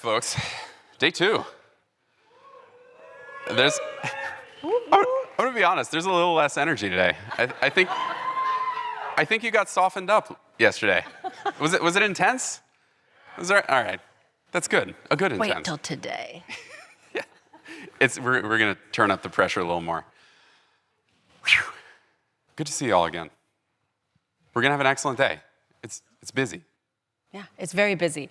folks. Day 2. I'm gonna be honest, there's a little less energy today. I think you got softened up yesterday. Was it intense? All right, that's good. A good intense. Wait till today. Yeah. We're gonna turn up the pressure a little more. Whew. Good to see you all again. We're gonna have an excellent day. It's busy. Yeah, it's very busy.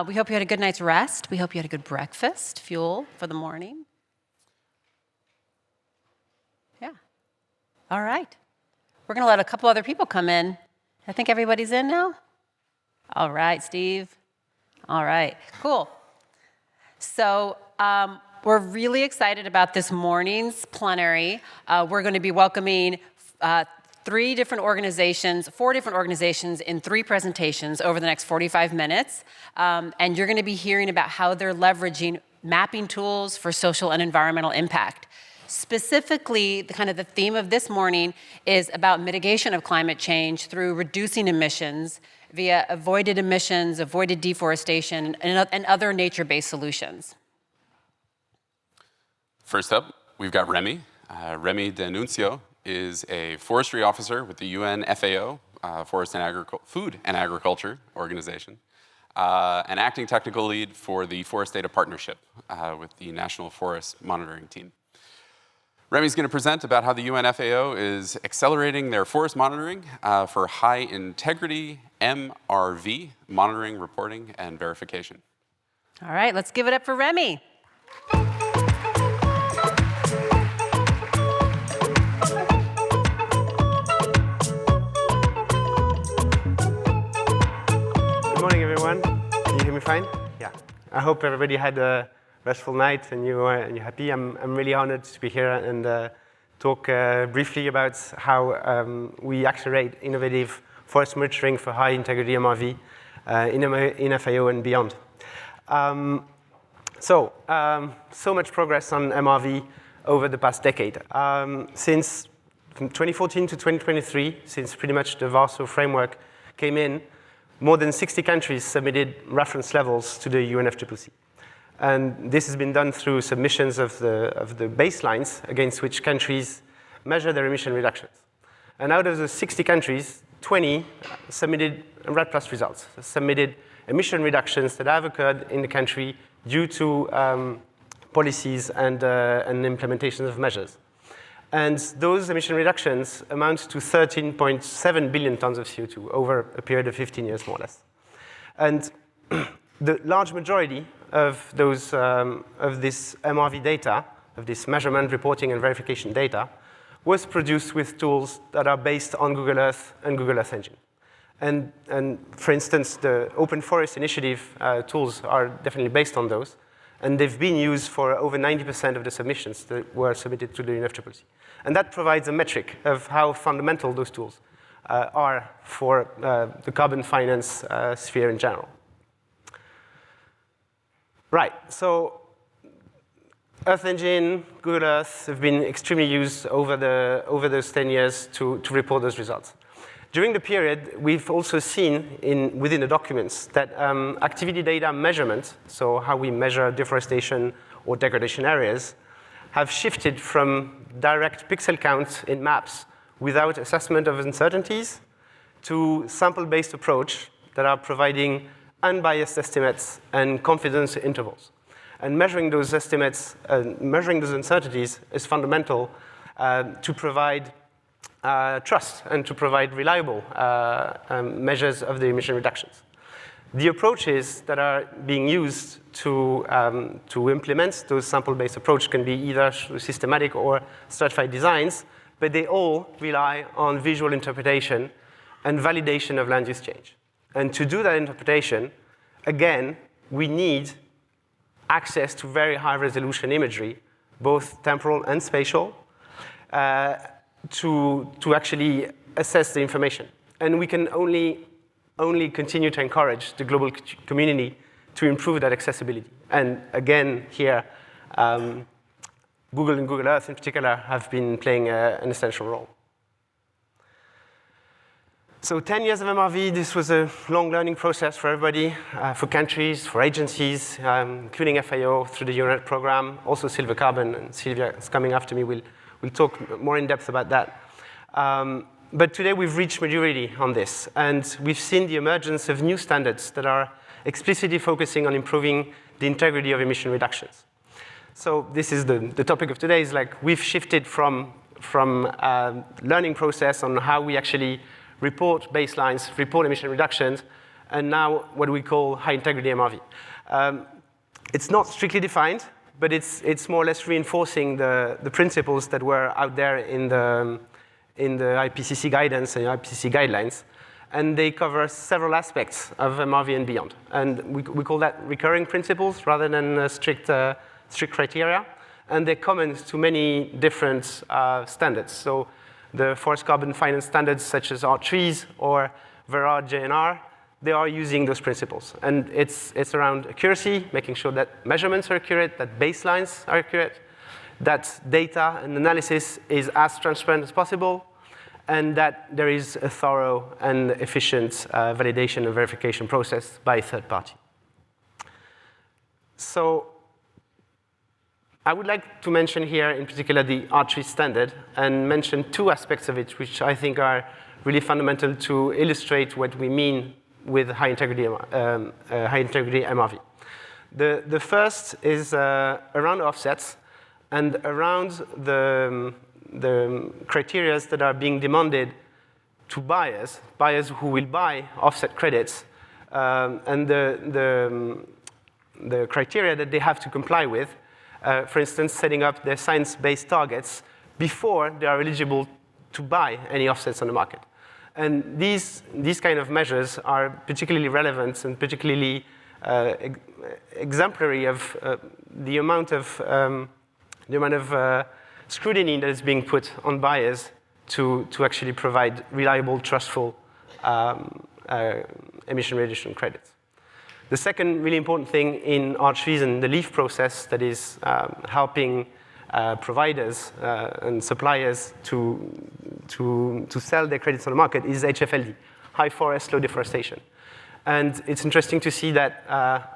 We hope you had a good night's rest. We hope you had a good breakfast, fuel for the morning. Yeah. All right. We're going to let a couple other people come in. I think everybody's in now. All right, Steve. All right, cool. So we're really excited about this morning's plenary. We're going to be welcoming 4 different organizations in 3 presentations over the next 45 minutes. And you're going to be hearing about how they're leveraging mapping tools for social and environmental impact. Specifically, the theme of this morning is about mitigation of climate change through reducing emissions via avoided emissions, avoided deforestation, and other nature-based solutions. First up, we've got Remi. Remi Dannunzio is a forestry officer with the UN FAO, Food and Agriculture Organization, an acting technical lead for the Forest Data Partnership with the National Forest Monitoring Team. Remi's going to present about how the UN FAO is accelerating their forest monitoring for high integrity MRV, monitoring, reporting, and verification. All right, let's give it up for Remi. Good morning, everyone. Can you hear me fine? Yeah. I hope everybody had a restful night and you're happy. I'm really honored to be here and talk briefly about how we accelerate innovative forest monitoring for high integrity MRV in FAO and beyond. So much progress on MRV over the past decade. Since from 2014 to 2023, since pretty much the Warsaw framework came in, more than 60 countries submitted reference levels to the UNFCCC. And this has been done through submissions of the baselines against which countries measure their emission reductions. And out of the 60 countries, 20 submitted REDD+ results, submitted emission reductions that have occurred in the country due to policies and implementations of measures. And those emission reductions amount to 13.7 billion tons of CO2 over a period of 15 years, more or less. And the large majority of those of this MRV data, of this measurement, reporting, and verification data, was produced with tools that are based on Google Earth and Google Earth Engine. And for instance, the Open Forest Initiative tools are definitely based on those, and they've been used for over 90% of the submissions that were submitted to the UNFCCC. And that provides a metric of how fundamental those tools are for the carbon finance sphere in general. Right, so Earth Engine, Google Earth have been extremely used over those 10 years to report those results. During the period, we've also seen within the documents that activity data measurement, so how we measure deforestation or degradation areas, have shifted from direct pixel count in maps without assessment of uncertainties to sample-based approach that are providing unbiased estimates and confidence intervals. And measuring those estimates, measuring those uncertainties is fundamental to provide trust and to provide reliable measures of the emission reductions. The approaches that are being used to implement those sample-based approach can be either systematic or stratified designs, but they all rely on visual interpretation and validation of land use change. And to do that interpretation, again, we need access to very high resolution imagery, both temporal and spatial, to actually assess the information. And we can only continue to encourage the global community to improve that accessibility. And again, here, Google and Google Earth in particular have been playing an essential role. So 10 years of MRV, this was a long learning process for everybody, for countries, for agencies, including FAO through the UN program, also Silver Carbon, and Sylvia is coming after me. We'll talk more in depth about that. But today we've reached maturity on this, and we've seen the emergence of new standards that are explicitly focusing on improving the integrity of emission reductions. So this is the topic of today, is like we've shifted from learning process on how we actually report baselines, report emission reductions, and now what we call high integrity MRV. It's not strictly defined, but it's more or less reinforcing the principles that were out there in the IPCC guidance and IPCC guidelines. And they cover several aspects of MRV and beyond. And we call that recurring principles rather than strict criteria. And they're common to many different standards. So the forest carbon finance standards such as R3s or REDD JNR, they are using those principles. And it's around accuracy, making sure that measurements are accurate, that baselines are accurate, that data and analysis is as transparent as possible, and that there is a thorough and efficient validation and verification process by a third party. So I would like to mention here in particular the R3 standard and mention two aspects of it which I think are really fundamental to illustrate what we mean with high integrity MRV. The first is around offsets and around the criteria that are being demanded to buyers who will buy offset credits, and the criteria that they have to comply with, for instance, setting up their science-based targets before they are eligible to buy any offsets on the market. And these kind of measures are particularly relevant and particularly exemplary of the amount of scrutiny that is being put on buyers to actually provide reliable, trustful emission reduction credits. The second really important thing in R3s and the LEAF process that is helping providers and suppliers to sell their credits on the market is HFLD, high forest, low deforestation. And it's interesting to see that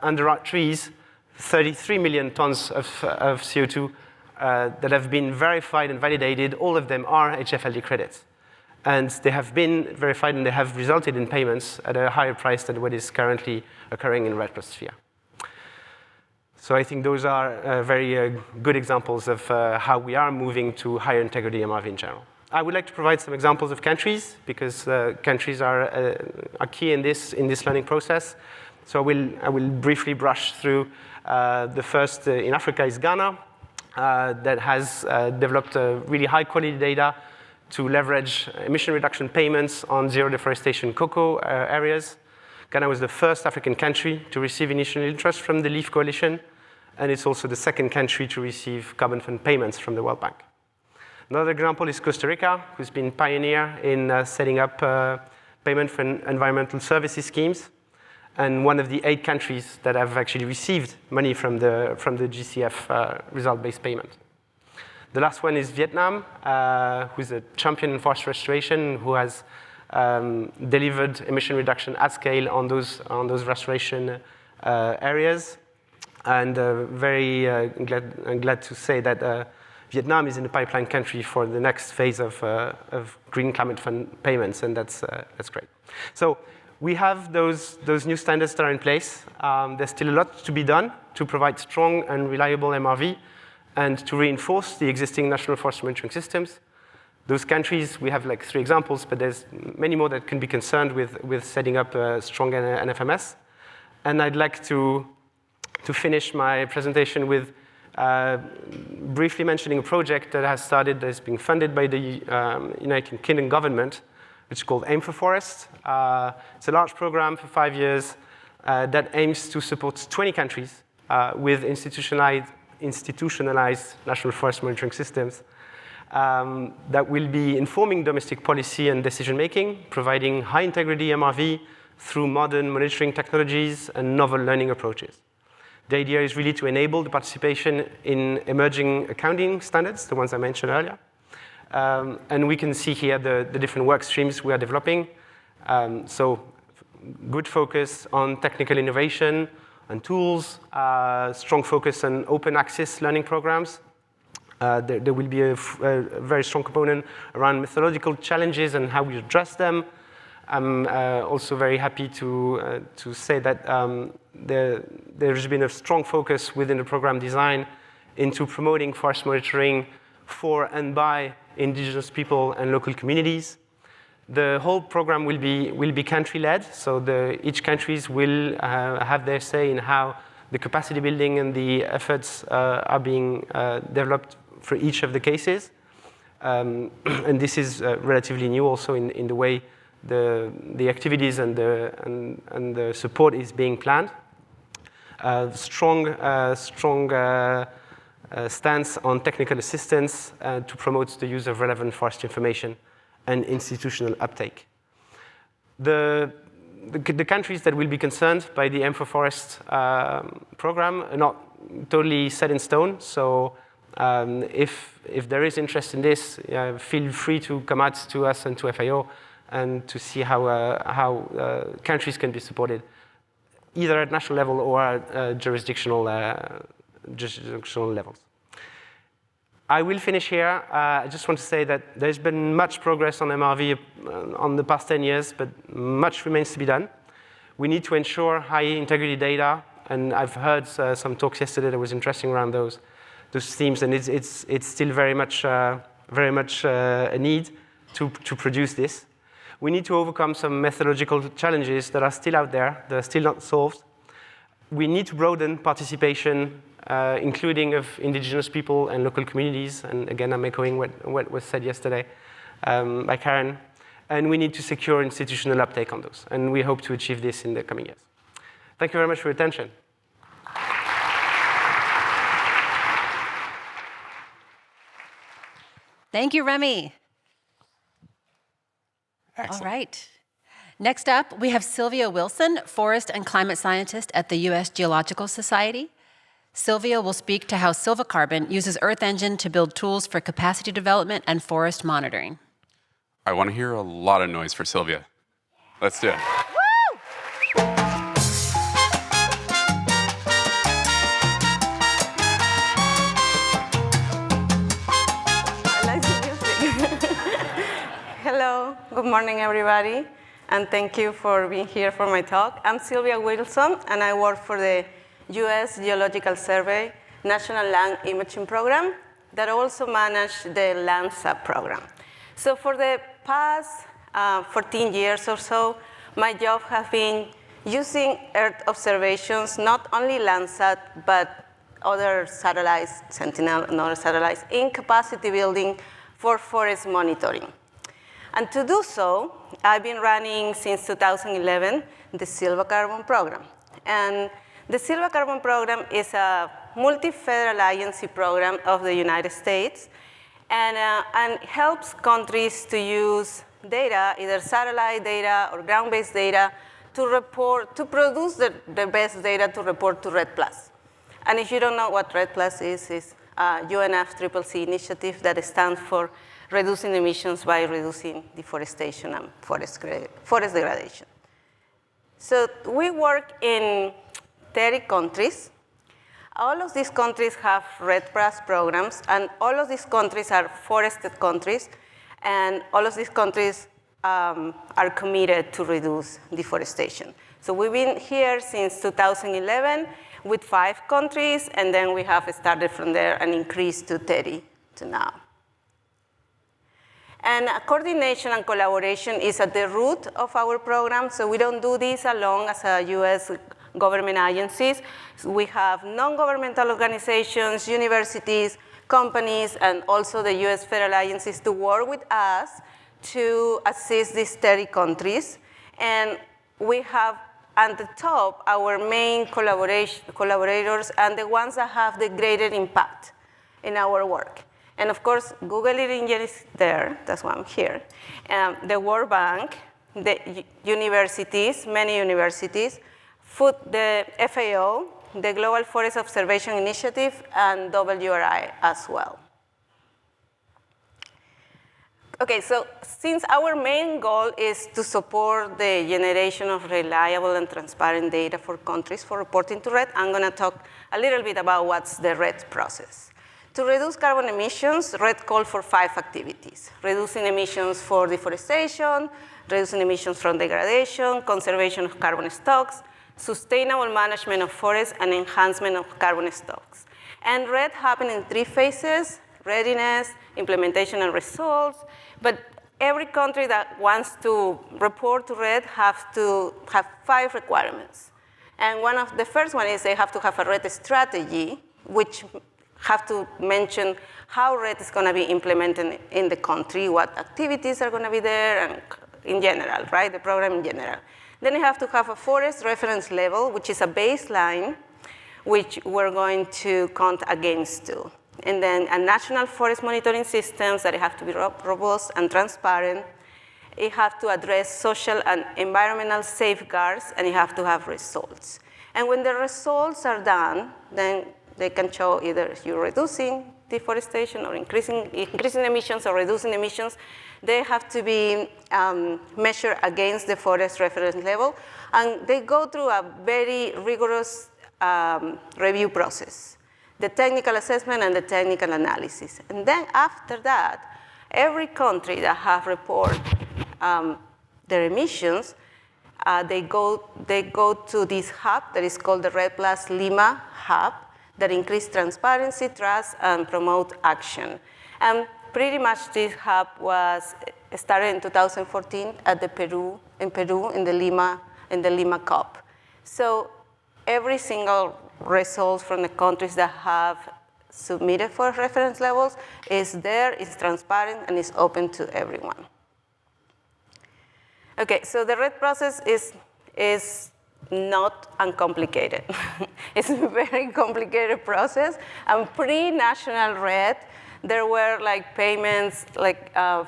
under R3s, 33 million tons of CO2 that have been verified and validated, all of them are HFLD credits. And they have been verified and they have resulted in payments at a higher price than what is currently occurring in REDD+. So I think those are very good examples of how we are moving to higher integrity MRV in general. I would like to provide some examples of countries because countries are key in this learning process. So I will briefly brush through the first in Africa is Ghana that has developed really high quality data to leverage emission reduction payments on zero deforestation cocoa areas. Ghana was the first African country to receive initial interest from the LEAF coalition, and it's also the second country to receive carbon fund payments from the World Bank. Another example is Costa Rica, who's been pioneer in setting up payment for environmental services schemes, and one of the 8 countries that have actually received money from the GCF result-based payment. The last one is Vietnam, who's a champion in forest restoration, who has delivered emission reduction at scale on those restoration areas. And I'm glad to say that Vietnam is in the pipeline country for the next phase of Green Climate Fund payments, and that's great. So we have those new standards that are in place. There's still a lot to be done to provide strong and reliable MRV and to reinforce the existing national forest monitoring systems. Those countries, we have like 3 examples, but there's many more that can be concerned with setting up a strong NFMS. And I'd like to finish my presentation with briefly mentioning a project that has started, that is being funded by the United Kingdom government, which is called Aim for Forest. It's a large program for 5 years that aims to support 20 countries with institutionalized national forest monitoring systems that will be informing domestic policy and decision-making, providing high-integrity MRV through modern monitoring technologies and novel learning approaches. The idea is really to enable the participation in emerging accounting standards, the ones I mentioned earlier. And we can see here the different work streams we are developing. So good focus on technical innovation and tools, strong focus on open access learning programs. There will be a very strong component around methodological challenges and how we address them. I'm also very happy to say that there's been a strong focus within the program design into promoting forest monitoring for and by indigenous people and local communities. The whole program will be country-led, so each countries will have their say in how the capacity building and the efforts are being developed for each of the cases. And this is relatively new also in the way the activities and the support is being planned. Strong stance on technical assistance to promote the use of relevant forest information and institutional uptake. The countries that will be concerned by the M4Forest program are not totally set in stone, so if there is interest in this, feel free to come out to us and to FAO and to see how countries can be supported, either at national level or at jurisdictional levels. I will finish here. I just want to say that there's been much progress on MRV on the past 10 years, but much remains to be done. We need to ensure high integrity data, and I've heard some talks yesterday that was interesting around those themes, and it's still very much a need to produce this. We need to overcome some methodological challenges that are still out there, that are still not solved. We need to broaden participation, including of indigenous people and local communities, and again, I'm echoing what was said yesterday by Karen. And we need to secure institutional uptake on those, and we hope to achieve this in the coming years. Thank you very much for your attention. Thank you, Remi. Excellent. All right. Next up, we have Sylvia Wilson, forest and climate scientist at the US Geological Society. Sylvia will speak to how Silvacarbon uses Earth Engine to build tools for capacity development and forest monitoring. I want to hear a lot of noise for Sylvia. Let's do it. Hello, good morning, everybody, and thank you for being here for my talk. I'm Sylvia Wilson, and I work for the US Geological Survey National Land Imaging Program that also manages the Landsat program. So for the past 14 years or so, my job has been using Earth observations, not only Landsat, but other satellites, Sentinel and other satellites, in capacity building for forest monitoring. And to do so, I've been running since 2011 the Silvacarbon program. And the Silvacarbon program is a multi-federal agency program of the United States and helps countries to use data, either satellite data or ground-based data, to produce the best data to report to REDD+. And if you don't know what REDD+ is a UNFCCC initiative that stands for reducing emissions by reducing deforestation and forest degradation. So we work in 30 countries. All of these countries have REDD+ programs, and all of these countries are forested countries, and all of these countries are committed to reduce deforestation. So we've been here since 2011 with 5 countries, and then we have started from there and increased to 30 to now. And coordination and collaboration is at the root of our program, so we don't do this alone as a US government agencies. We have non-governmental organizations, universities, companies, and also the US federal agencies to work with us to assist these 30 countries. And we have at the top our main collaborators and the ones that have the greater impact in our work. And of course, Google Engine is there, that's why I'm here. The World Bank, the universities, many universities, the FAO, the Global Forest Observation Initiative, and WRI as well. Okay, so since our main goal is to support the generation of reliable and transparent data for countries for reporting to REDD, I'm going to talk a little bit about what's the REDD process. To reduce carbon emissions, REDD called for 5 activities: reducing emissions for deforestation, reducing emissions from degradation, conservation of carbon stocks, sustainable management of forests, and enhancement of carbon stocks. And REDD happened in 3 phases: readiness, implementation, and results. But every country that wants to report to REDD have to have 5 requirements. And one of the first one is they have to have a REDD strategy, which have to mention how REDD is going to be implemented in the country, what activities are going to be there, and in general, right, the program in general. Then you have to have a forest reference level, which is a baseline, which we're going to count against to. And then a national forest monitoring systems that have to be robust and transparent. It have to address social and environmental safeguards, and you have to have results. And when the results are done, then they can show either you're reducing deforestation or increasing emissions or reducing emissions. They have to be measured against the forest reference level, and they go through a very rigorous review process, the technical assessment and the technical analysis. And then after that, every country that have reported their emissions, they go to this hub that is called the REDD Plus Lima hub that increase transparency, trust, and promote action. And pretty much this hub was started in 2014 at in Peru, in the Lima COP. So every single result from the countries that have submitted for reference levels is there, is transparent, and is open to everyone. Okay, so the REDD process is not uncomplicated. It's a very complicated process. And pre-national REDD, there were like payments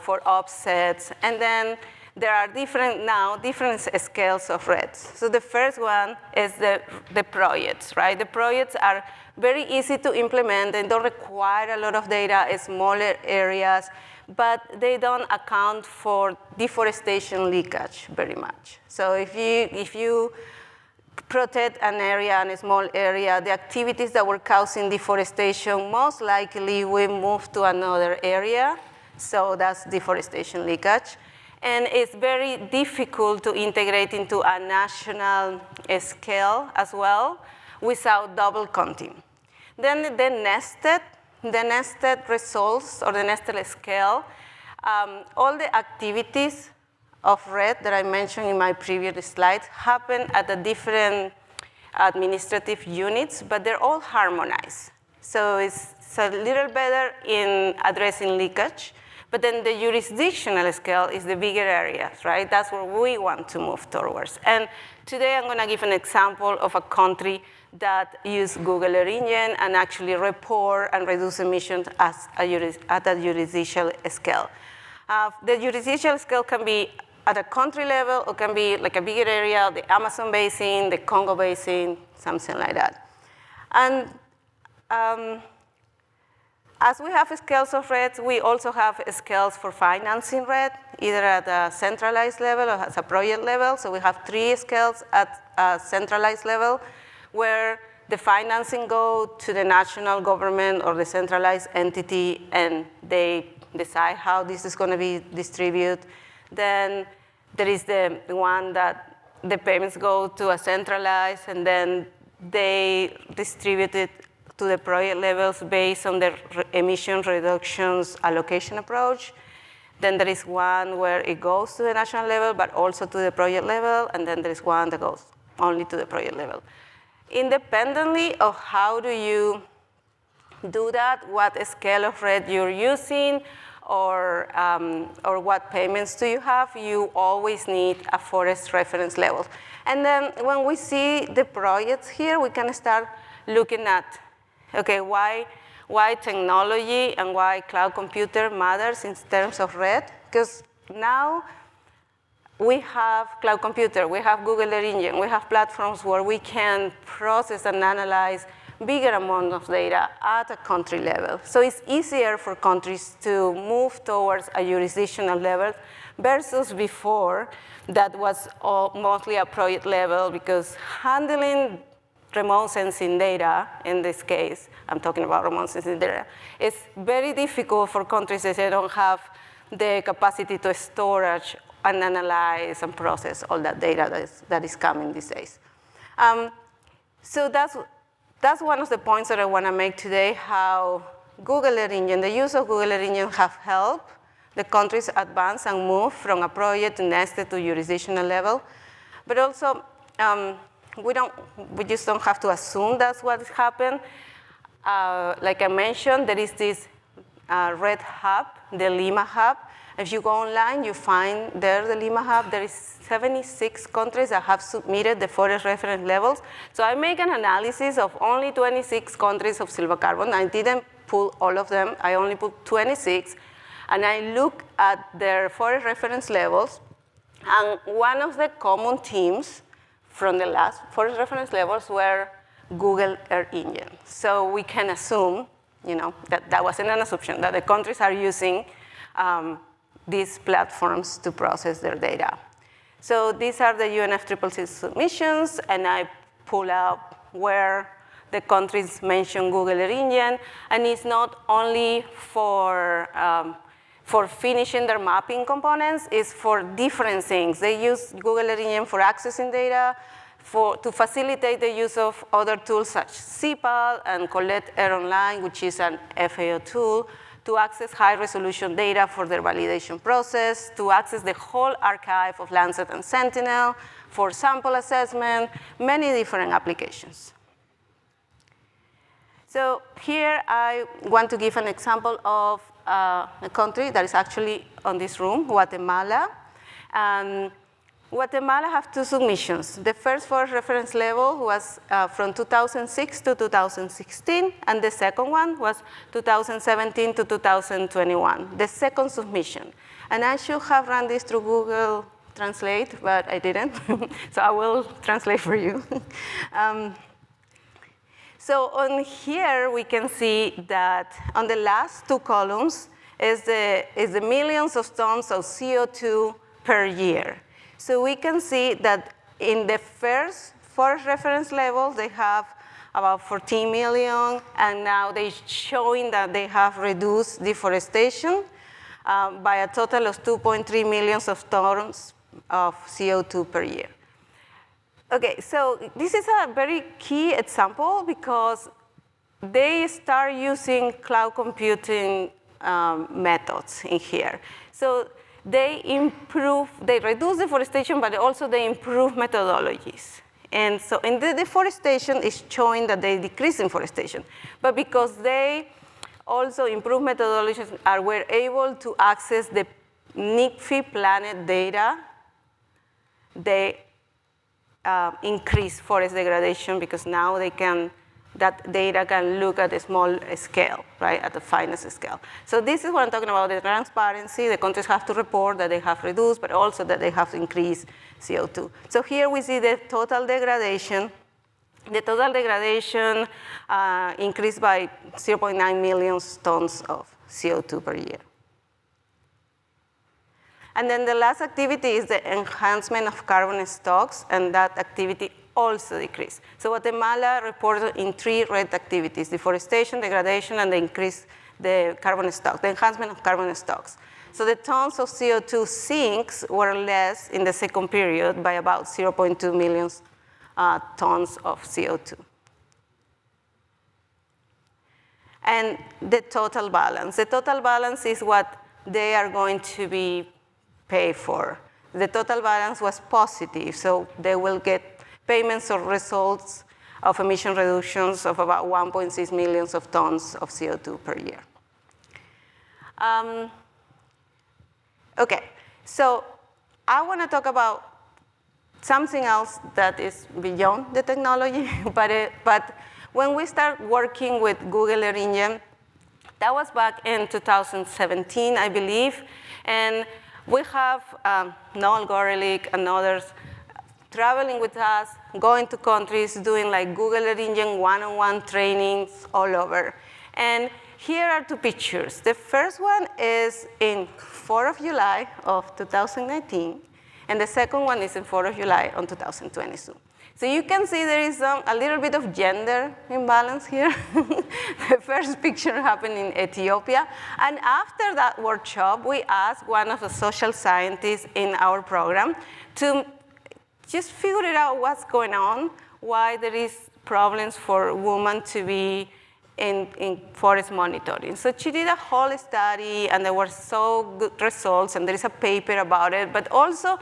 for offsets, and then there are different scales of REDD. So the first one is the projects, right? The projects are very easy to implement. They don't require a lot of data, smaller areas, but they don't account for deforestation leakage very much. So if you protect an area, a small area, the activities that were causing deforestation most likely will move to another area. So that's deforestation leakage. And it's very difficult to integrate into a national scale as well without double counting. Then the nested results or the nested scale, all the activities of REDD that I mentioned in my previous slides happen at the different administrative units, but they're all harmonized. So it's a little better in addressing leakage. But then the jurisdictional scale is the bigger areas, right? That's where we want to move towards. And today I'm going to give an example of a country that use Google Earth Engine and actually report and reduce emissions at a jurisdictional scale. The jurisdictional scale can be at a country level or can be like a bigger area, the Amazon basin, the Congo basin, something like that. And as we have scales of REDD, we also have scales for financing REDD, either at a centralized level or at a project level. So we have 3 scales at a centralized level where the financing go to the national government or the centralized entity, and they decide how this is going to be distributed. Then there is the one that the payments go to a centralized, and then they distribute it to the project levels based on the emission reductions allocation approach. Then there is one where it goes to the national level, but also to the project level, and then there is one that goes only to the project level. Independently of how do you do that, what scale of REDD you're using, or what payments do you have, you always need a forest reference level. And then when we see the projects here, we can start looking at, okay, why technology and why cloud computer matters in terms of REDD? Because now we have cloud computer, we have Google Earth Engine, we have platforms where we can process and analyze bigger amount of data at a country level. So it's easier for countries to move towards a jurisdictional level versus before that was mostly a project level, because handling remote sensing data, in this case, I'm talking about remote sensing data, it's very difficult for countries that they don't have the capacity to storage and analyze and process all that data that is coming these days. So that's one of the points that I want to make today, how Google Earth Engine, the use of Google Earth Engine have helped the countries advance and move from a project to nested to jurisdictional level. But also, we just don't have to assume that's what happened. Like I mentioned, there is this REDD hub, the Lima hub. If you go online, you find there the Lima hub. There is 76 countries that have submitted the forest reference levels. So I make an analysis of only 26 countries of silver carbon. I didn't pull all of them. I only put 26. And I look at their forest reference levels. And one of the common themes from the last forest reference levels were Google Earth Engine. So we can assume, that wasn't an assumption, that the countries are using these platforms to process their data. So these are the UNFCCC submissions, and I pull out where the countries mention Google Earth Engine, and it's not only for finishing their mapping components, it's for different things. They use Google Earth Engine for accessing data, to facilitate the use of other tools such as CPAL and Collect Air Online, which is an FAO tool, to access high-resolution data for their validation process, to access the whole archive of Lancet and Sentinel, for sample assessment, many different applications. So here I want to give an example of a country that is actually on this room, Guatemala. Guatemala have two submissions. The first forest reference level was from 2006 to 2016, and the second one was 2017 to 2021, the second submission. And I should have run this through Google Translate, but I didn't, so I will translate for you. So on here, we can see that on the last two columns is the millions of tons of CO2 per year. So we can see that in the first forest reference level, they have about 14 million, and now they're showing that they have reduced deforestation by a total of 2.3 million of tons of CO2 per year. Okay, so this is a very key example because they start using cloud computing methods in here. So they reduce deforestation, but also they improve methodologies. And so in the deforestation, it's showing that they decrease deforestation. But because they also improve methodologies and were able to access the NICFI planet data, they increase forest degradation because now that data can look at a small scale, right, at the finest scale. So this is what I'm talking about, the transparency. The countries have to report that they have reduced, but also that they have increased CO2. So here we see the total degradation. The total degradation increased by 0.9 million tons of CO2 per year. And then the last activity is the enhancement of carbon stocks, and that activity also decreased. So Guatemala reported in 3 REDD activities: deforestation, degradation, and the carbon stock, the enhancement of carbon stocks. So the tons of CO2 sinks were less in the second period by about 0.2 million tons of CO2. And the total balance. The total balance is what they are going to be paid for. The total balance was positive, so they will get payments or results of emission reductions of about 1.6 million of tons of CO2 per year. Okay, so I want to talk about something else that is beyond the technology, but when we start working with Google Earth Engine, that was back in 2017, I believe, and we have Noel Gorelick and others traveling with us, going to countries, doing like Google Earth Engine one-on-one trainings all over. And here are two pictures. The first one is in 4th of July of 2019, and the second one is in 4th of July of 2022. So you can see there is a little bit of gender imbalance here. The first picture happened in Ethiopia. And after that workshop, we asked one of the social scientists in our program to just figure out what's going on, why there is problems for women to be in forest monitoring. So she did a whole study, and there were so good results, and there is a paper about it, but also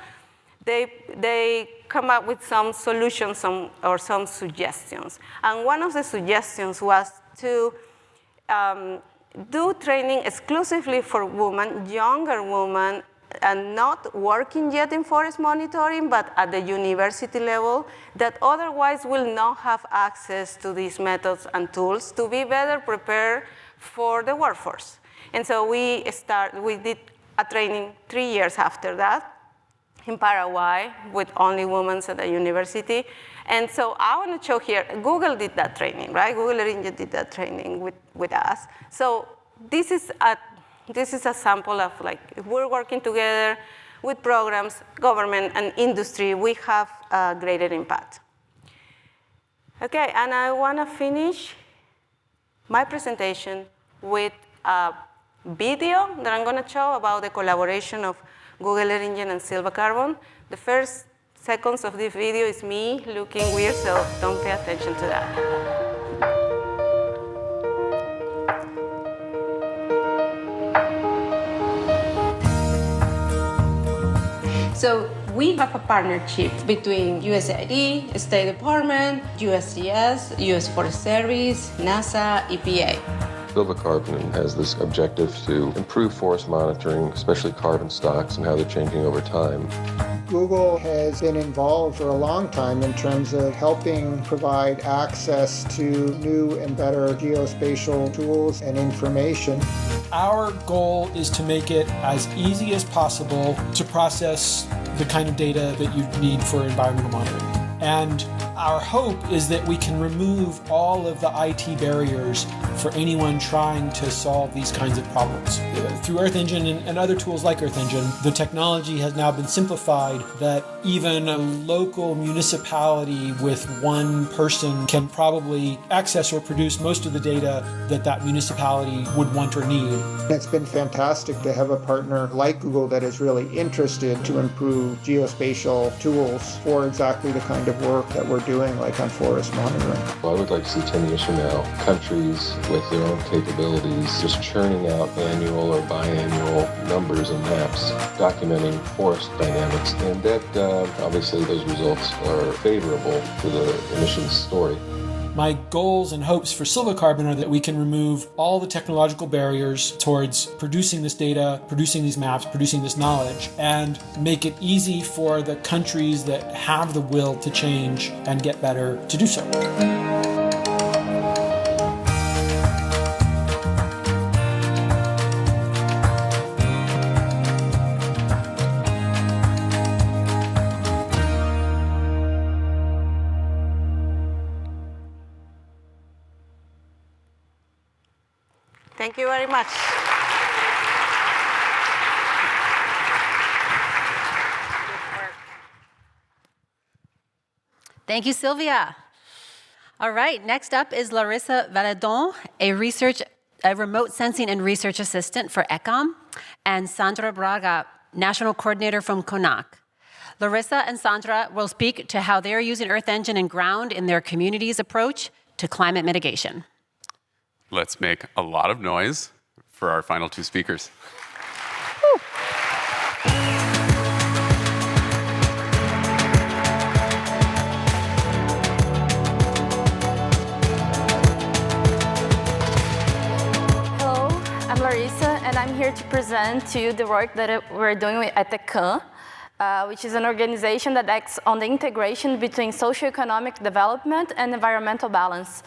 they come up with some solutions or some suggestions. And one of the suggestions was to do training exclusively for women, younger women, and not working yet in forest monitoring, but at the university level, that otherwise will not have access to these methods and tools to be better prepared for the workforce. And so we did a training 3 years after that in Paraguay with only women at the university. And so I want to show here, Google did that training, right? Google Earth Engine did that training with us. So this is a sample of like, if we're working together with programs, government, and industry, we have a greater impact. Okay, and I want to finish my presentation with a video that I'm going to show about the collaboration of Google Earth Engine and Sylvia Carbon. The first seconds of this video is me looking weird, so don't pay attention to that. So we have a partnership between USAID, State Department, USGS, US Forest Service, NASA, EPA. Sylvia Carbon has this objective to improve forest monitoring, especially carbon stocks and how they're changing over time. Google has been involved for a long time in terms of helping provide access to new and better geospatial tools and information. Our goal is to make it as easy as possible to process the kind of data that you need for environmental monitoring. And our hope is that we can remove all of the IT barriers for anyone trying to solve these kinds of problems. Through Earth Engine and other tools like Earth Engine, the technology has now been simplified that even a local municipality with one person can probably access or produce most of the data that that municipality would want or need. It's been fantastic to have a partner like Google that is really interested to improve geospatial tools for exactly the kind of work that we're doing, like on forest monitoring. Well, I would like to see 10 years from now, countries with their own capabilities just churning out annual or biannual numbers and maps documenting forest dynamics, and that obviously those results are favorable to the emissions story. My goals and hopes for Sylvia Carbon are that we can remove all the technological barriers towards producing this data, producing these maps, producing this knowledge, and make it easy for the countries that have the will to change and get better to do so. Thank you very much. Thank you, Sylvia. All right, next up is Larissa Valadon, a remote sensing and research assistant for ECOM, and Sandra Braga, national coordinator from CONAC. Larissa and Sandra will speak to how they're using Earth Engine and ground in their community's approach to climate mitigation. Let's make a lot of noise for our final two speakers. Woo. Hello, I'm Larissa, and I'm here to present to you the work that we're doing at the CAN, which is an organization that acts on the integration between socioeconomic development and environmental balance.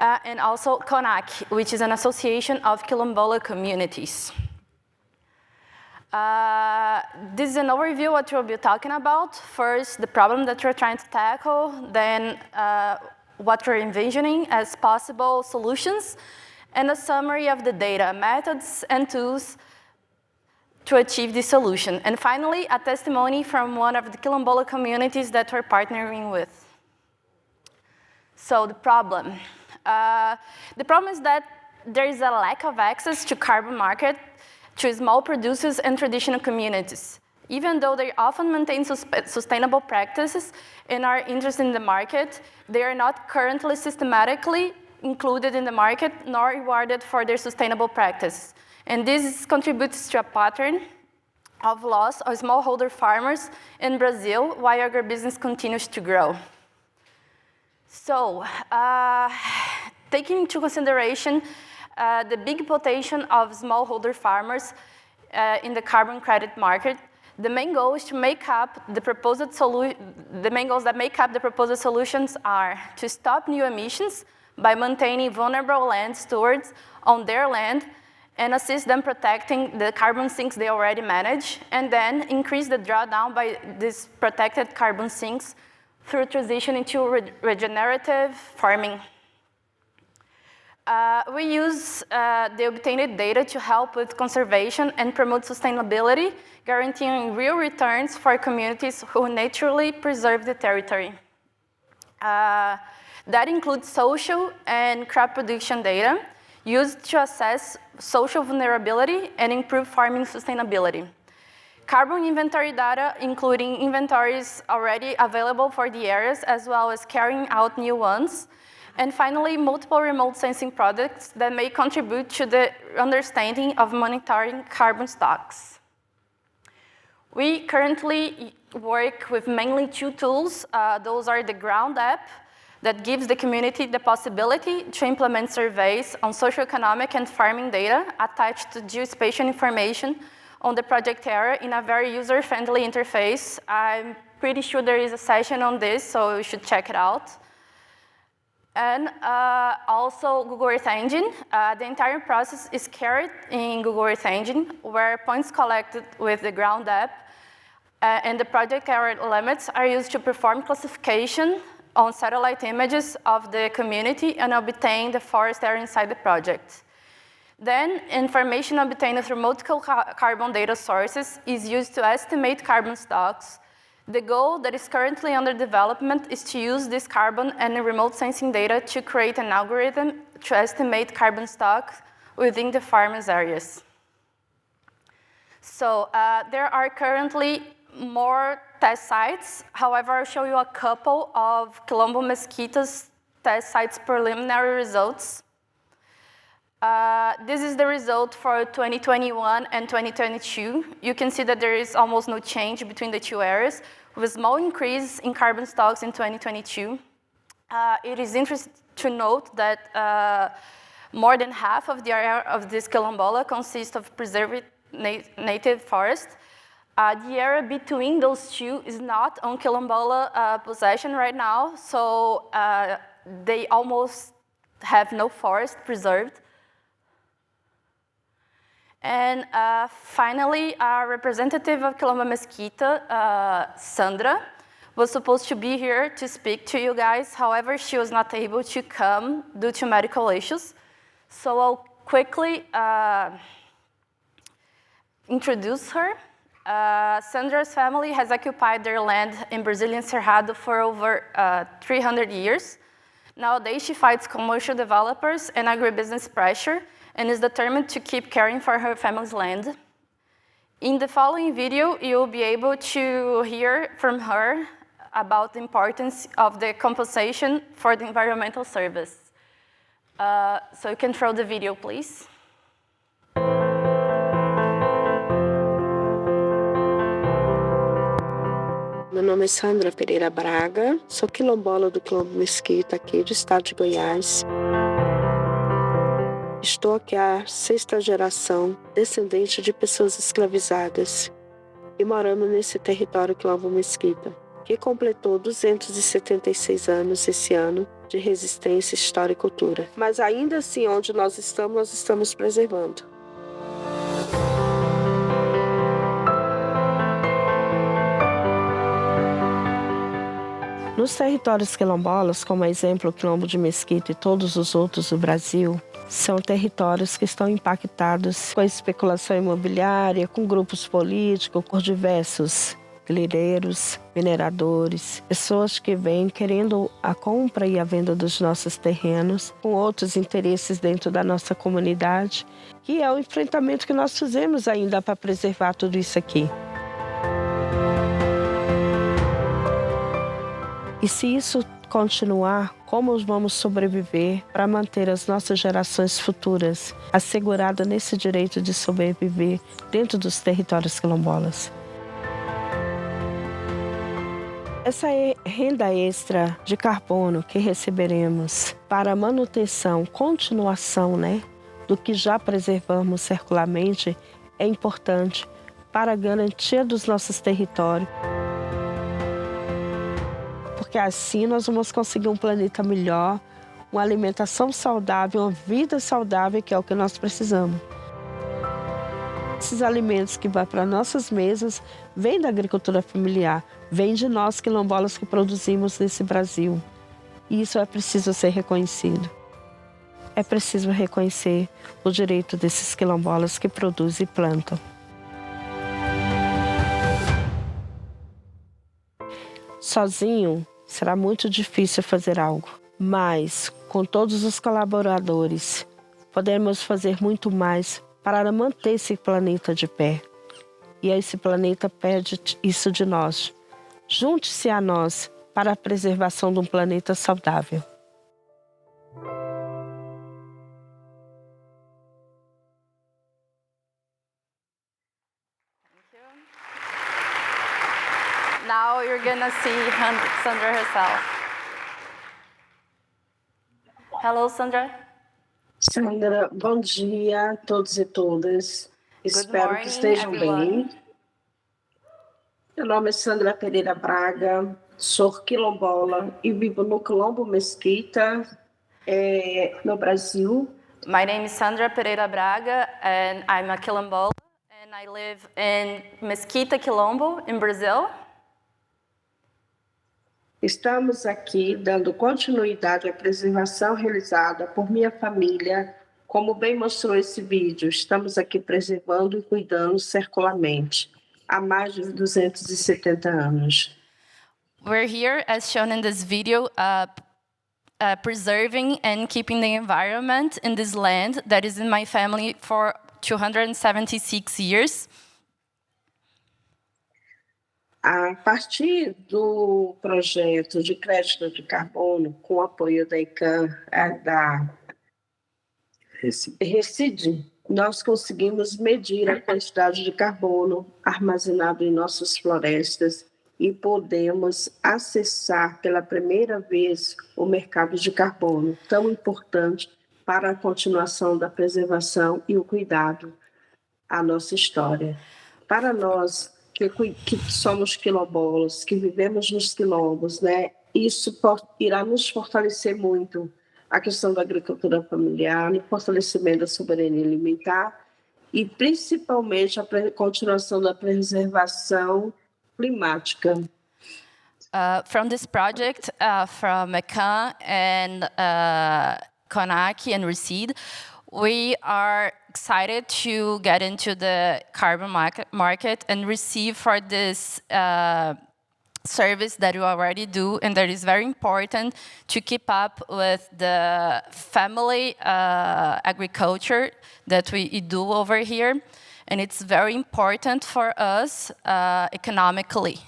And also CONAC, which is an association of Quilombola communities. This is an overview of what we'll be talking about. First, the problem that we're trying to tackle, then what we're envisioning as possible solutions, and a summary of the data, methods, and tools to achieve this solution. And finally, a testimony from one of the Quilombola communities that we're partnering with. So the problem. The problem is that there is a lack of access to carbon market to small producers and traditional communities. Even though they often maintain sustainable practices and are interested in the market, they are not currently systematically included in the market nor rewarded for their sustainable practices. And this contributes to a pattern of loss of smallholder farmers in Brazil while agribusiness continues to grow. So, taking into consideration the big potential of smallholder farmers in the carbon credit market, the main goal is to make up the proposed the main goals that make up the proposed solutions are to stop new emissions by maintaining vulnerable land stewards on their land and assist them protecting the carbon sinks they already manage, and then increase the drawdown by these protected carbon sinks through transition into regenerative farming. We use the obtained data to help with conservation and promote sustainability, guaranteeing real returns for communities who naturally preserve the territory. That includes social and crop production data used to assess social vulnerability and improve farming sustainability. Carbon inventory data, including inventories already available for the areas, as well as carrying out new ones. And finally, multiple remote sensing products that may contribute to the understanding of monitoring carbon stocks. We currently work with mainly two tools. Those are the Ground app, that gives the community the possibility to implement surveys on socioeconomic and farming data attached to geospatial information on the project area in a very user-friendly interface. I'm pretty sure there is a session on this, so you should check it out. And also Google Earth Engine. The entire process is carried in Google Earth Engine, where points collected with the Ground app and the project area limits are used to perform classification on satellite images of the community and obtain the forest area inside the project. Then, information obtained through multiple carbon data sources is used to estimate carbon stocks. The goal that is currently under development is to use this carbon and remote sensing data to create an algorithm to estimate carbon stocks within the farmers' areas. So there are currently more test sites. However, I'll show you a couple of Quilombo Mesquita's test sites preliminary results. This is the result for 2021 and 2022. You can see that there is almost no change between the two areas, with a small increase in carbon stocks in 2022. It is interesting to note that more than half of the area of this Quilombola consists of preserved native forest. The area between those two is not on Quilombola possession right now, so they almost have no forest preserved. And finally, our representative of Quilombo Mesquita, Sandra, was supposed to be here to speak to you guys. However, she was not able to come due to medical issues. So I'll quickly introduce her. Sandra's family has occupied their land in Brazilian Cerrado for over 300 years. Nowadays, she fights commercial developers and agribusiness pressure and is determined to keep caring for her family's land. In the following video, you'll be able to hear from her about the importance of the compensation for the environmental service. So you can throw the video, please. Meu nome é Sandra Pereira Braga, sou quilombola do Quilombo Mesquita, aqui do estado de Goiás. Estou aqui a 6ª geração, descendente de pessoas escravizadas, e moramos nesse território Quilombo Mesquita, que completou 276 anos esse ano de resistência, história e cultura. Mas ainda assim, onde nós estamos preservando. Nos territórios quilombolas, como exemplo o Quilombo de Mesquita e todos os outros do Brasil, são territórios que estão impactados com a especulação imobiliária, com grupos políticos, por diversos grileiros, mineradores, pessoas que vêm querendo a compra e a venda dos nossos terrenos, com outros interesses dentro da nossa comunidade, que é o enfrentamento que nós fizemos ainda para preservar tudo isso aqui. E se isso continuar, como vamos sobreviver para manter as nossas gerações futuras asseguradas nesse direito de sobreviver dentro dos territórios quilombolas? Essa renda extra de carbono que receberemos para a manutenção, continuação, do que já preservamos circularmente é importante para a garantia dos nossos territórios. Porque assim nós vamos conseguir um planeta melhor, uma alimentação saudável, uma vida saudável, que é o que nós precisamos. Esses alimentos que vão para nossas mesas vêm da agricultura familiar, vêm de nós quilombolas que produzimos nesse Brasil. E isso é preciso ser reconhecido. É preciso reconhecer o direito desses quilombolas que produzem e plantam. Sozinho será muito difícil fazer algo, mas com todos os colaboradores podemos fazer muito mais para manter esse planeta de pé. E esse planeta pede isso de nós. Junte-se a nós para a preservação de um planeta saudável. Now you're gonna see Sandra herself. Hello, Sandra. Sandra, bom dia a todos e todas. Espero que estejam bem. Meu nome é Sandra Pereira Braga, sou quilombola e vivo no Quilombo Mesquita, no Brasil. My name is Sandra Pereira Braga, and I'm a Quilombola, and I live in Mesquita, Quilombo, in Brazil. Estamos aqui dando continuidade à preservação realizada por minha família, como bem mostrou esse vídeo. Estamos aqui preservando e cuidando circularmente há mais de 270 anos. We're here, as shown in this video, preserving and keeping the environment in this land that is in my family for 276 years. A partir do projeto de crédito de carbono, com o apoio da ICANN, da REDD, nós conseguimos medir a quantidade de carbono armazenado em nossas florestas e podemos acessar pela primeira vez o mercado de carbono, tão importante para a continuação da preservação e o cuidado à nossa história. Para nós, que somos quilombolas, que vivemos nos quilombos, isso irá nos fortalecer muito a questão da agricultura familiar, no fortalecimento da soberania alimentar e principalmente a continuação da preservação climática. From this project, from ECAN and CONAC and REDD, we are excited to get into the carbon market and receive for this service that we already do, and that is very important to keep up with the family agriculture that we do over here, and it's very important for us economically.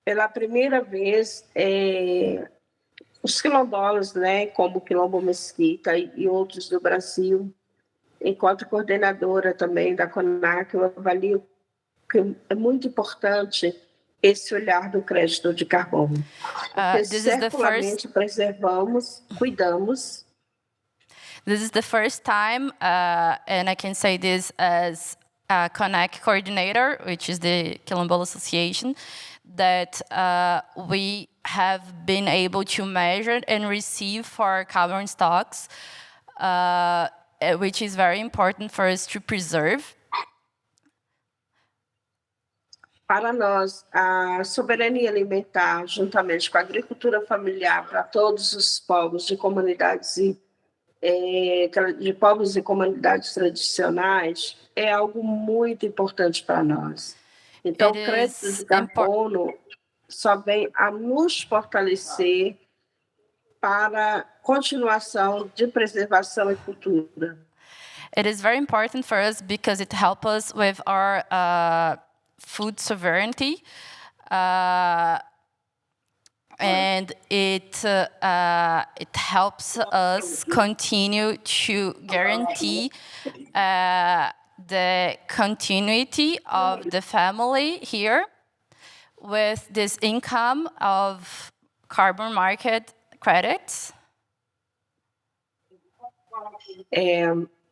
Pela primeira vez, os quilombolas, como o Quilombo Mesquita e outros do Brasil, enquanto coordenadora também da CONAC, eu avalio que é muito importante esse olhar do crédito de carbono. Porque circularmente preservamos, cuidamos. This is the first time, and I can say this as a CONAC coordinator, which is the Quilombola Association, that we have been able to measure and receive for carbon stocks, which is very important for us to preserve. Para nós, a soberania alimentar, juntamente com a agricultura familiar para todos os povos de comunidades de povos e comunidades tradicionais, é algo muito importante para nós. Então, o crédito de carbono só vem a nos fortalecer para a continuação de preservação e cultura. It is very important for us because it helps us with our food sovereignty, and it helps us continue to guarantee the continuity of the family here with this income of carbon market credits.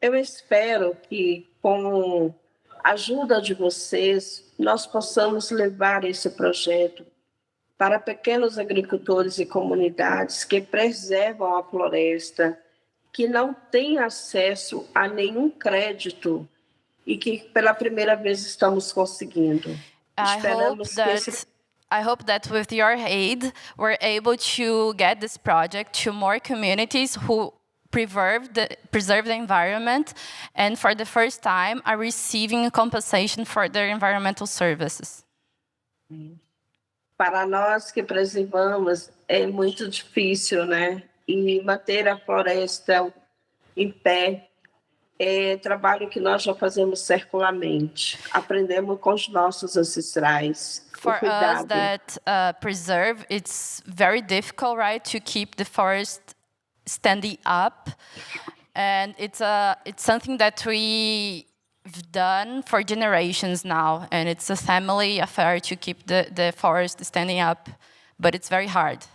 Eu espero que, com a ajuda de vocês, nós possamos levar esse projeto para pequenos agricultores e comunidades que preservam a floresta, que não têm acesso a nenhum crédito e que pela primeira vez estamos conseguindo. I hope that with your aid, we're able to get this project to more communities who preserve the environment, and for the first time are receiving a compensation for their environmental services. Para nós que preservamos é muito difícil, né? E manter a floresta em pé é trabalho que nós já fazemos circularmente. Aprendemos com os nossos ancestrais. For us that preserve, it's very difficult, right, to keep the forest standing up, and it's something that we've done for generations now, and it's a family affair to keep the forest standing up, but it's very hard.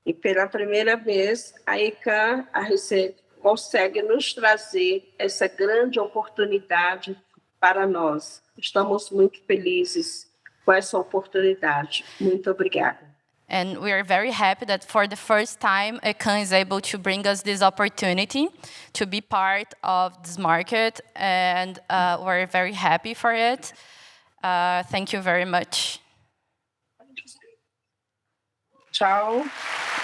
E pela primeira vez, a ICANN, a REDD, consegue nos trazer essa grande oportunidade para nós. Estamos muito felizes com essa oportunidade. Muito obrigada. And we are very happy that for the first time, ICANN is able to bring us this opportunity to be part of this market, and we're very happy for it. Thank you very much. Tchau.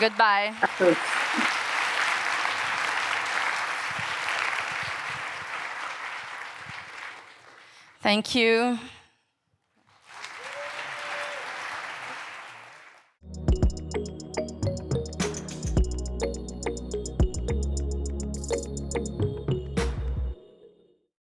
Goodbye. A todos. Thank you.